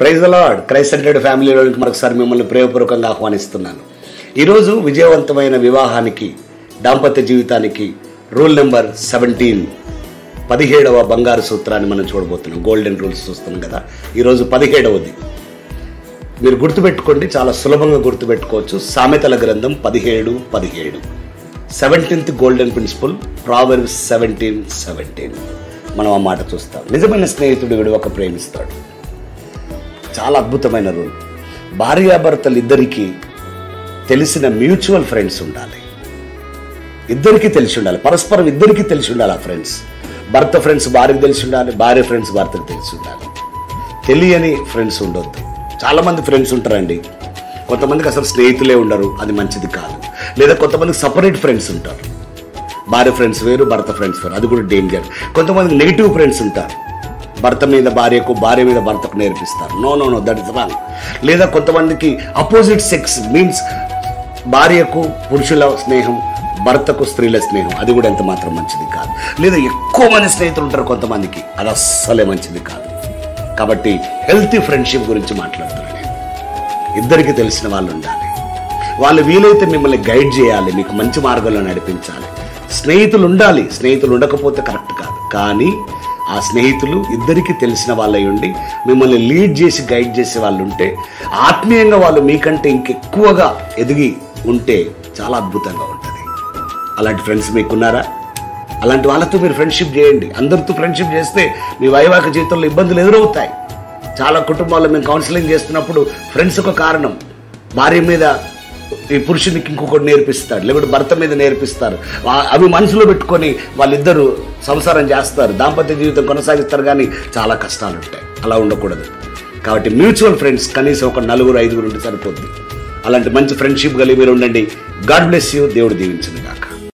Praise the Lord. Christ centered ఫ్యామిలీలోకి మరొకసారి మిమ్మల్ని ప్రేమపూర్వకంగా ఆహ్వానిస్తున్నాను. ఈరోజు విజయవంతమైన వివాహానికి, దాంపత్య జీవితానికి రూల్ నెంబర్ 17, 17వ బంగారు సూత్రాన్ని మనం చూడబోతున్నాం. గోల్డెన్ రూల్స్ చూస్తున్నాం కదా. ఈరోజు 17వది. మీరు గుర్తుపెట్టుకోండి, చాలా సులభంగా గుర్తుపెట్టుకోవచ్చు. సామెతల గ్రంథం 17:17. 17th golden principal, Proverbs 17:17. మనం ఆ మాట చూస్తాం. నిజమైన స్నేహితుడు విడువక ప్రేమిస్తాడు. చాలా అద్భుతమైన రూల్. భార్యాభర్తలు ఇద్దరికీ తెలిసిన మ్యూచువల్ ఫ్రెండ్స్ ఉండాలి. ఇద్దరికీ తెలిసి ఉండాలి, పరస్పరం ఇద్దరికీ తెలిసి ఉండాలి. ఆ ఫ్రెండ్స్, భర్త ఫ్రెండ్స్ భార్యకు తెలిసి ఉండాలి, భార్య ఫ్రెండ్స్ భర్తకు తెలిసి ఉండాలి. తెలియని ఫ్రెండ్స్ ఉండొద్దు. చాలామంది ఫ్రెండ్స్ ఉంటారండి. కొంతమందికి అసలు స్నేహితులే ఉండరు, అది మంచిది కాదు. లేదా కొంతమందికి సపరేట్ ఫ్రెండ్స్ ఉంటారు. భార్య ఫ్రెండ్స్ వేరు, భర్త ఫ్రెండ్స్ వేరు, అది కూడా డేంజర్. కొంతమందికి నెగిటివ్ ఫ్రెండ్స్ ఉంటారు. భర్త మీద భార్యకు, భార్య మీద భర్తకు నేర్పిస్తారు. No, that is wrong. లేదా కొంతమందికి అపోజిట్ సెక్స్ మీన్స్ భార్యకు పురుషుల స్నేహం, భర్తకు స్త్రీల స్నేహం, అది కూడా ఎంత మాత్రం మంచిది కాదు. లేదా ఎక్కువ మంది స్నేహితులు ఉంటారు కొంతమందికి, అది అస్సలే మంచిది కాదు. కాబట్టి హెల్తీ ఫ్రెండ్షిప్ గురించి మాట్లాడుతున్నాను నేను. ఇద్దరికి తెలిసిన వాళ్ళు ఉండాలి. వాళ్ళు వీలైతే మిమ్మల్ని గైడ్ చేయాలి, మీకు మంచి మార్గంలో నడిపించాలి. స్నేహితులు ఉండాలి, స్నేహితులు ఉండకపోతే కరెక్ట్ కాదు. కానీ ఆ స్నేహితులు ఇద్దరికి తెలిసిన వాళ్ళై ఉండి మిమ్మల్ని లీడ్ చేసి గైడ్ చేసే వాళ్ళు ఉంటే, ఆత్మీయంగా వాళ్ళు మీకంటే ఇంకెక్కువగా ఎదిగి ఉంటే చాలా అద్భుతంగా ఉంటుంది. అలాంటి ఫ్రెండ్స్ మీకున్నారా? అలాంటి వాళ్ళతో మీరు ఫ్రెండ్షిప్ చేయండి. అందరితో ఫ్రెండ్షిప్ చేస్తే మీ వైవాహిక జీవితంలో ఇబ్బందులు ఎదురవుతాయి. చాలా కుటుంబాల్లో మేము కౌన్సిలింగ్ చేస్తున్నప్పుడు ఫ్రెండ్స్ ఒక కారణం. భార్య మీద ఈ పురుషునికి ఇంకొకటి నేర్పిస్తాడు, లేకపోతే భర్త మీద నేర్పిస్తారు. అవి మనసులో పెట్టుకొని వాళ్ళిద్దరూ సంసారం చేస్తారు, దాంపత్య జీవితం కొనసాగిస్తారు. కానీ చాలా కష్టాలు ఉంటాయి. అలా ఉండకూడదు. కాబట్టి మ్యూచువల్ ఫ్రెండ్స్ కనీసం ఒక 4-5 ఉంటే సరిపోద్ది. అలాంటి మంచి ఫ్రెండ్షిప్ కలిగి మీరు ఉండండి. God bless you. దేవుడు దీవించును గాక.